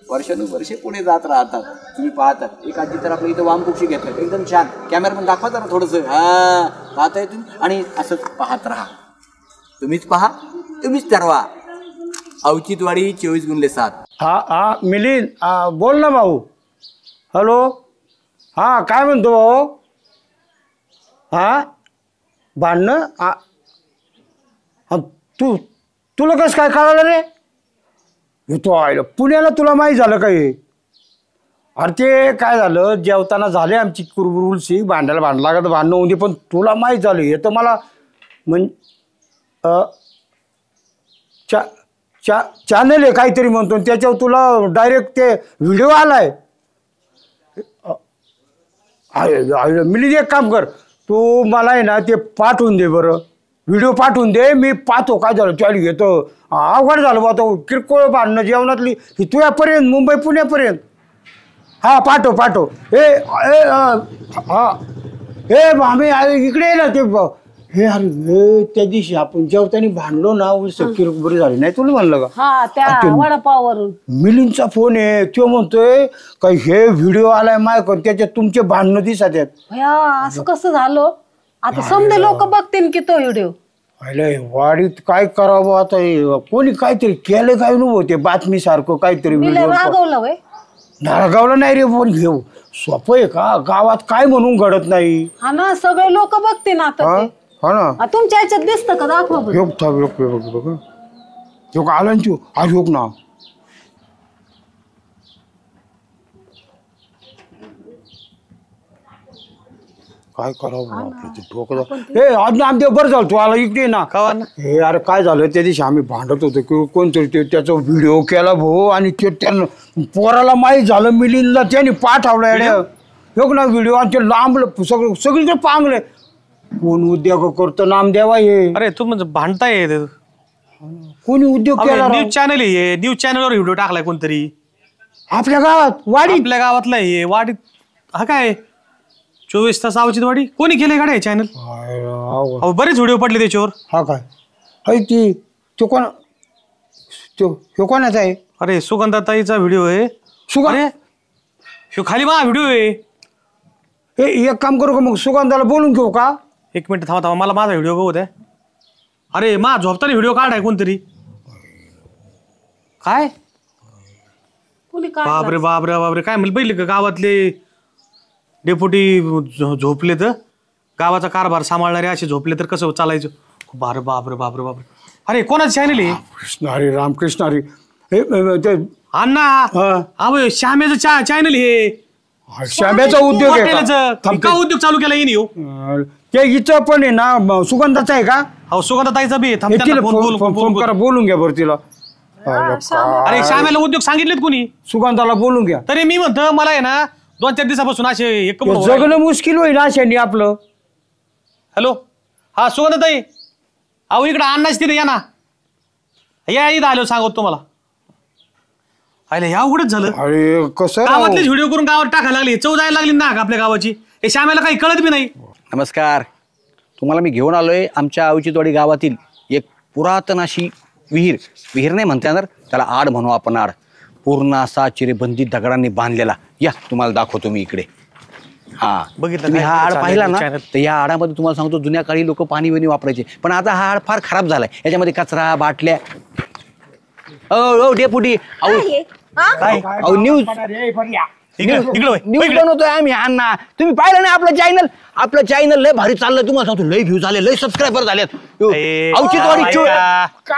वर्षानुवर्षे पुढे जात राहतात. तुम्ही पाहतात, एक आजी तर आपल्या इथं वामकुक्षी घेतात, एकदम छान. कॅमेरामन दाखवा जरा थोडंसं. हा, पाहताय तुम्ही, आणि असंच पाहत राहा. तुम्हीच पहा, तुम्हीच ठरवा. औचित्यवाडी 24x7. हा हा मिलिंद, बोल ना भाऊ. हॅलो, हां काय म्हणतो भाऊ? हां, भांडणं? तुला कसं काय कळालं रे? येतो आयला पुण्याला, तुला माहीत झालं काही? अरे ते काय झालं, जेवताना झाले आमची कुरबुरशी, भांडायला लागत, भांडणं होती, पण तुला माहीत झालं हे तर मला चॅनल आहे काहीतरी म्हणतो, त्याच्यावर तुला डायरेक्ट ते व्हिडिओ आलाय. मिली एक काम कर, तू मला आहे ना ते पाठवून दे बरं, व्हिडिओ पाठवून दे, मी पाहतो काय झालं. चाली घेतो, अवघड झालं बा तो किरकोळ भांडणं जेवणातली ही तुझ्यापर्यंत, मुंबई पुण्यापर्यंत. हा पाठव. हे हा, हे आम्ही इकडे ना ते हे अरे हे त्या दिवशी आपण जेवताना भांडलो ना सख्खी बरी झाली नाही तुला म्हणलं का हा त्या वडापाववरून मिलिंदचा फोन आहे तो म्हणतोय का हे व्हिडिओ आलाय मायकन त्याच्यात तुमचे भांडणं दिसत आहेत. भया असं कसं झालं आता समजे लोक बघतील की तो व्हिडिओ. अरे वाडीत काय करावं आता कोणी काहीतरी केलं काय नव्हते बातमी सारखं काहीतरी रागवलं वय रागावलं नाही रे फोन घेऊ सोपं आहे का गावात काय म्हणून घडत नाही. हा ना सगळे लोक बघतील आता ते. हा ना तुमच्या ह्याच्यात दिसतं का दाखवा बरं. योग था योग आला ना तू आज योग ना काय करावं हे आज आमच्या बरं झालं तू आला इकडे ना हे अरे काय झालं त्या दिवशी आम्ही भांडत होतो की कोणतरी त्याचा व्हिडिओ केला भाऊ आणि ते त्यानं पोराला माहीत झालं मिलिंदला त्याने पाठवला योग ना व्हिडिओ आणि ते लांबलं सगळीकडे पांगले कोण उद्योग करतो नामदेवा हे. अरे तू म्हणजे भांडताय कोणी उद्योग केला न्यूज चॅनल आहे न्यूज चॅनलवर व्हिडिओ टाकलाय कोणतरी आपल्या गावात वाडी आपल्या गावातला आहे वाडीत. हा काय 24 तास अवचित वाडी कोणी केलंय गाड्या चॅनल बरेच व्हिडिओ पडले त्याच्यावर. हा काय ती तो कोण तो कोणाचा आहे. अरे सुगंधाताईचा व्हिडिओ आहे. अरे खाली मा व्हिडिओ आहे. एक काम करू का मग सुगंधाला बोलून घेऊ का. एक मिनिट थांबा मला माझा व्हिडिओ बघू द्या. अरे मा झोपताना व्हिडिओ काढाय कोणतरी काय बापरे बापरे बापरे काय म्हणलं पहिले का गावातले डेप्युटी झोपले तर गावाचा कारभार सांभाळणारे असे झोपले तर कसं चालायचं. बापरे बापरे बापरे बापरे अरे कोणाचं चॅनल आहे. कृष्ण हरी रामकृष्ण हरी अण्णा श्यामेचं चॅनल हे श्यामेचा उद्योग का उद्योग चालू केला येईन ते हिचं पण आहे ना सुगंधाचा आहे का. हो सुगंधाताईचा बी फोन करा बोलून घ्या बरं तिला. अरे श्यामेला उद्योग सांगितलेत कोणी सुगंधाला बोलून घ्या. तरी मी म्हणतो मला आहे ना 2-4 दिवसापासून असे जगणं मुश्किल होईल अशाने आपलं. हॅलो हा सुगंधाताई अहो इकडे अण्णाच तिथे या ना या इथं आलो सांगतो तुम्हाला. अरे या उघडच झालं. अरे कसं गावातलेच व्हिडिओ करून गावात टाकायला लागली चव जायला लागली ना आपल्या गावाची. हे श्यामेला काही कळत बी नाही. नमस्कार तुम्हाला मी घेऊन आलोय आमच्या अवचितवाडी गावातील एक पुरातन अशी विहीर नाही म्हणता येणार त्याला आड म्हणू आपण आड पूर्ण असा चिरेबंदी दगडांनी बांधलेला. या तुम्हाला दाखवतो मी इकडे. हा बघितलं तुम्ही हा आड पाहिला ना तर या आडामध्ये तुम्हाला सांगतो जुन्या काळी लोक पाणी बिणी वापरायचे पण आता हा आड फार खराब झालाय. याच्यामध्ये कचरा बाटल्या डेपुटी न्यूज बनवतोय आम्ही अण्णा. तुम्ही पाहिलं ना आपलं चॅनल लय भारी चाललंय. तुम्हाला सांगतो लय व्ह्यू झाले लय सबस्क्रायबर झालेत.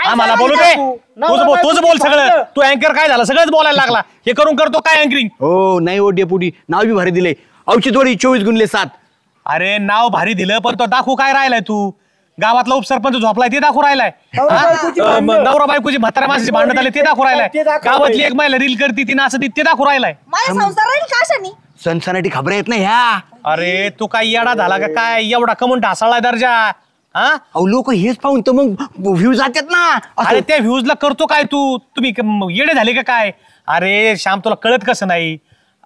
आम्हाला बोलू दे तुझं बोल सगळं. तू अँकर काय झालं सगळंच बोलायला लागला. हे करून करतो काय अँकरिंग. हो नाही हो डेपुटी नाव बी भारी दिले अवचितवाडी 24x7. अरे नाव भारी दिलं पण तो दाखवू काय राहिलाय तू. गावातला उपसरपंच झोपलाय ते दाखवू राहिलाय. नवरा बायकोची म्हाताऱ्या माणसाची भांडण झाले ते दाखवू राहिलाय. गावातली एक महिला रील करती ती नाचती ते दाखवू राहिलाय. सनसनाटी खबर आहेत ना ह्या. अरे तू काय येडा झाला का काय एवढा कमून ढासळलाय दर्जा. अहो लोक हेच पाहून तर मग व्ह्यूज जातात ना. अरे त्या व्ह्यूजला करतो काय तू तुम्ही येडे झाले का काय. अरे श्याम तुला कळत कसं नाही.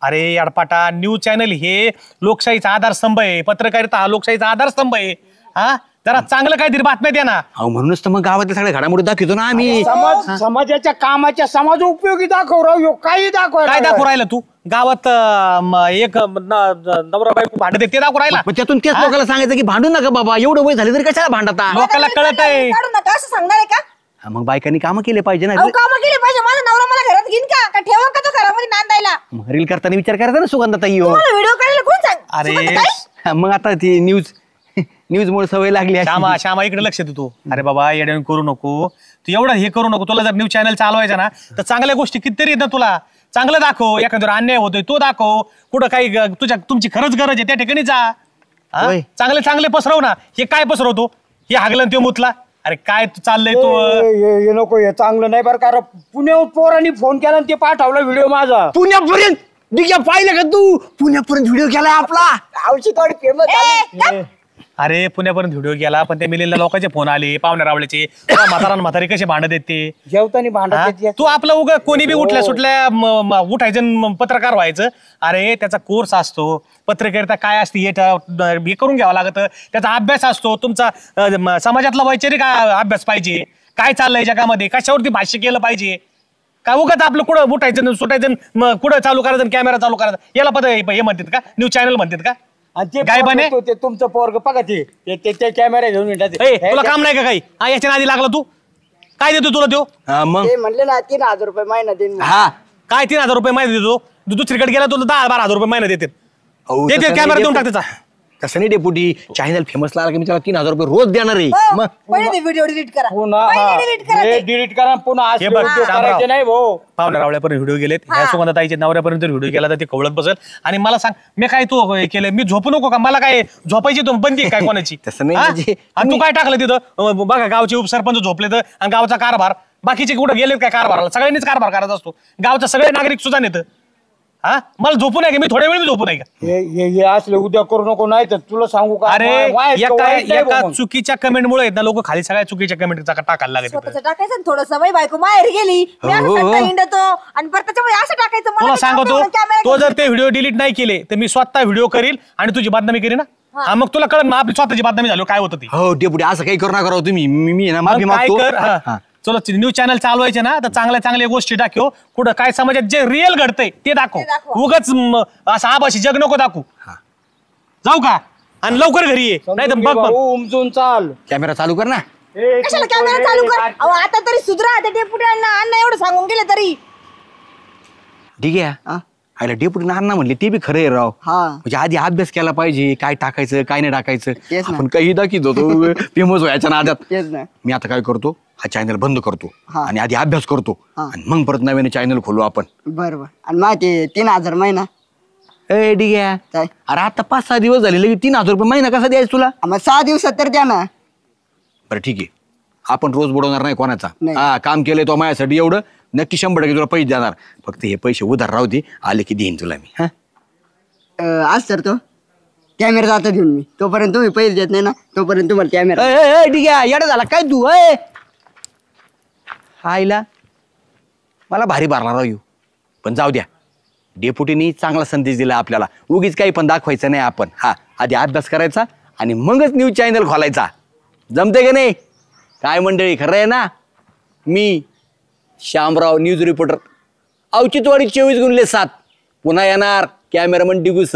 अरे अडपाटा न्यूज चॅनल हे लोकशाहीचा आधारस्तंभ आहे. पत्रकारिता हा लोकशाहीचा आधारस्तंभ आहे. हा जरा चांगलं काहीतरी बातम्या द्या ना. अहो म्हणूनच तर मग गावातल्या सगळ्या घडामोडी दाखवतो ना आम्ही. समाजाच्या कामाच्या समाज उपयोगी दाखव काही दाखव. काय दाखवू राहिला तू गावात एक नवरा बायको भांडते ते दाखवू राहिला. त्यातून तेच लोकांना सांगायचं की भांडू नका बाबा एवढं वय झाले तरी कशाला भांडता. लोकांना कळत आहे सांगणार आहे का. मग बायकांनी कामं केले पाहिजे ना. कामं केले पाहिजे. माझा नवरा मला घरात घेईन का ठेवा का तो घरामध्ये नांदायला. रील करताना विचार करायचा ना सुगंधाताई. व्हिडिओ काढायला कोण सांग. अरे मग आता ती न्यूज मुळे सवय लागली. श्यामा इकडे लक्ष दे तू. अरे बाबा येड्या करू नको तू एवढं हे करू नको. तुला जर न्यूज चॅनल चालवायचा ना तर चांगल्या गोष्टी कितीतरी येत ना तुला. चांगलं दाखव. एखाद्यावर अन्याय होतोय तो दाखव. कुठं काही तुमची खरंच गरज आहे त्या ठिकाणी जा. चांगले पसरव ना. हे काय पसरवतो हे हागलं ते मुतला. अरे काय चाललंय तू. नको हे चांगलं नाही बरं कारण पुण्याहून पोरांनी फोन केला ते पाठवला व्हिडिओ माझा पुण्यापर्यंत. पाहिलं का तू पुण्यापर्यंत व्हिडिओ केलाय आपला. अवचितवाडी फेमस अरे पुण्यापर्यंत व्हिडिओ गेला पण त्या मिलेला लोकांचे फोन आले पाहुण्या रावळ्याचे म्हातारा म्हातारी कसे भांडत येते जेवताना भांडत तू आपलं उगा कोणी बी उठल्या सुटल्या उठायचं आणि पत्रकार व्हायचं. अरे त्याचा कोर्स असतो पत्रकारिता काय असते हे करून घ्यावं लागतं. त्याचा अभ्यास असतो तुमचा समाजातला वैचारिक अभ्यास पाहिजे. काय चाललंय जगामध्ये कशावरती भाष्य केलं पाहिजे. काय उगाच आपलं कुठं उठायचं सुटायचं कुठं चालू करायचं कॅमेरा चालू करायचा याला हे म्हणतात का न्यूज चॅनल म्हणतात का. काय बने तुमचं पोरग बघा ते कॅमेरा घेऊन तुला काम नाही का काही याच्या नादी लागला तू काय देतो तुला तो मग म्हणले ना 3,000 रुपये महिना देईन. हा काय 3,000 रुपये महिना देतो दुसरीकडे गेला तुला 10-12 रुपये महिना देते कॅमेरा देऊन टाक त्याचा. तसं नाही डेपुटी चॅनल फेमस लागला की मी त्याला 3,000 रुपये रोज देणार आहे. मग पहिले व्हिडिओ डिलीट करा पुन्हा डिलीट करा पुन्हा करायचे नाही भाऊ. पाहुण्या रावळ्यापर्यंत व्हिडिओ गेलेत ह्या सुगंधाताईच्या नवऱ्यापर्यंत व्हिडिओ गेला तर ते कवळत बसेल. आणि मला सांग मी काय तू केलं मी झोपू नको का मला काय झोपायची तो बंदी काय कोणाची. तसं नाही आणि तू काय टाकलं तिथं बघा गावचे उपसरपंच झोपले तर आणि गावचा कारभार बाकीचे कुठं गेलेत काय कारभाराला सगळ्यांनीच कारभार करायचा असतो. गावचा सगळे नागरिक सुद्धा नेतं. हा मला झोपू नाही का मी थोड्या वेळ मी झोपू नाही का. हे असले उद्या करू नको नाही तर तुला सांगू का अरे एका चुकीच्या कमेंट मुळे ना लोक खाली सगळ्या चुकीच्या कमेंट टाकायला लागत. स्वतःच टाकायचं थोडस बायको माहेर गेली हिंडतो आणि परत त्याच्यामुळे असं टाकायचं. तुला सांगतो तो जर ते व्हिडिओ डिलीट नाही केले तर मी स्वतः व्हिडिओ करील आणि तुझी बदनामी करीन ना. मग तुला कळलं ना आपली स्वतःची बदनामी झाली काय होतं ती. हो डेपुटी असं काही करू नका तुम्ही मी ना माफी मागतो. चलो न्यूज चॅनल चालवायचे ना तर चांगल्या गोष्टी दाखव कुठं काय समाजात जे रिअल घडतंय ते दाखव. उगाच असं आभाशी जग नको दाखवू. जाऊ का आणि लवकर घरी ये नाही तर बघ उमजून चाल. कॅमेरा चालू कर ना. कशाला कॅमेरा चालू कर आता तरी सुधरा. त्या डेपुटी अण्णा एवढं सांगून गेले तरी ठीक आहे. आयला डेपुटी अण्णा म्हणले ते बी खरं आहे राव. म्हणजे आधी अभ्यास केला पाहिजे काय टाकायचं काय नाही टाकायचं. आपण काही दाखवत होतो फेमस व्हायच्या नादात. मी आता काय करतो हा चॅनल बंद करतो आणि आधी अभ्यास करतो आणि मग परत नव्याने चॅनल खोलू आपण. बरोबर. आणि माहिती 3,000 महिना. ए ठीक आहे. अरे आता 5-6 दिवस झाले लगे 3,000 रुपये महिना कसा द्यायचा तुला. मग 6 दिवसात तर द्या ना. बरं ठीक आहे आपण रोज बुडवणार नाही कोणाचा. हा काम केलंय तो माझ्यासाठी एवढं नक्की 100% तुला पैसे देणार. फक्त हे पैसे उधार राहू दे आले की देईन तुला मी. आज तर तो कॅमेरा जाता देऊन मी तोपर्यंत तुम्ही पैसे देत नाही ना तोपर्यंत तुम्हाला कॅमेरा. ठीक आहे येडा झाला काय तू आईला मला भारी मारणार राहू पण जाऊ द्या. डेपुटीनी चांगला संदेश दिला आपल्याला. उगीच काही पण दाखवायचं नाही आपण. हा आधी अभ्यास करायचा आणि मगच न्यूज चॅनल खोलायचा. जमते का नाही काय मंडळी खरं आहे ना. मी श्यामराव न्यूज रिपोर्टर औचित्यवाडी 24x7 पुन्हा येणार कॅमेरामन डिगूस.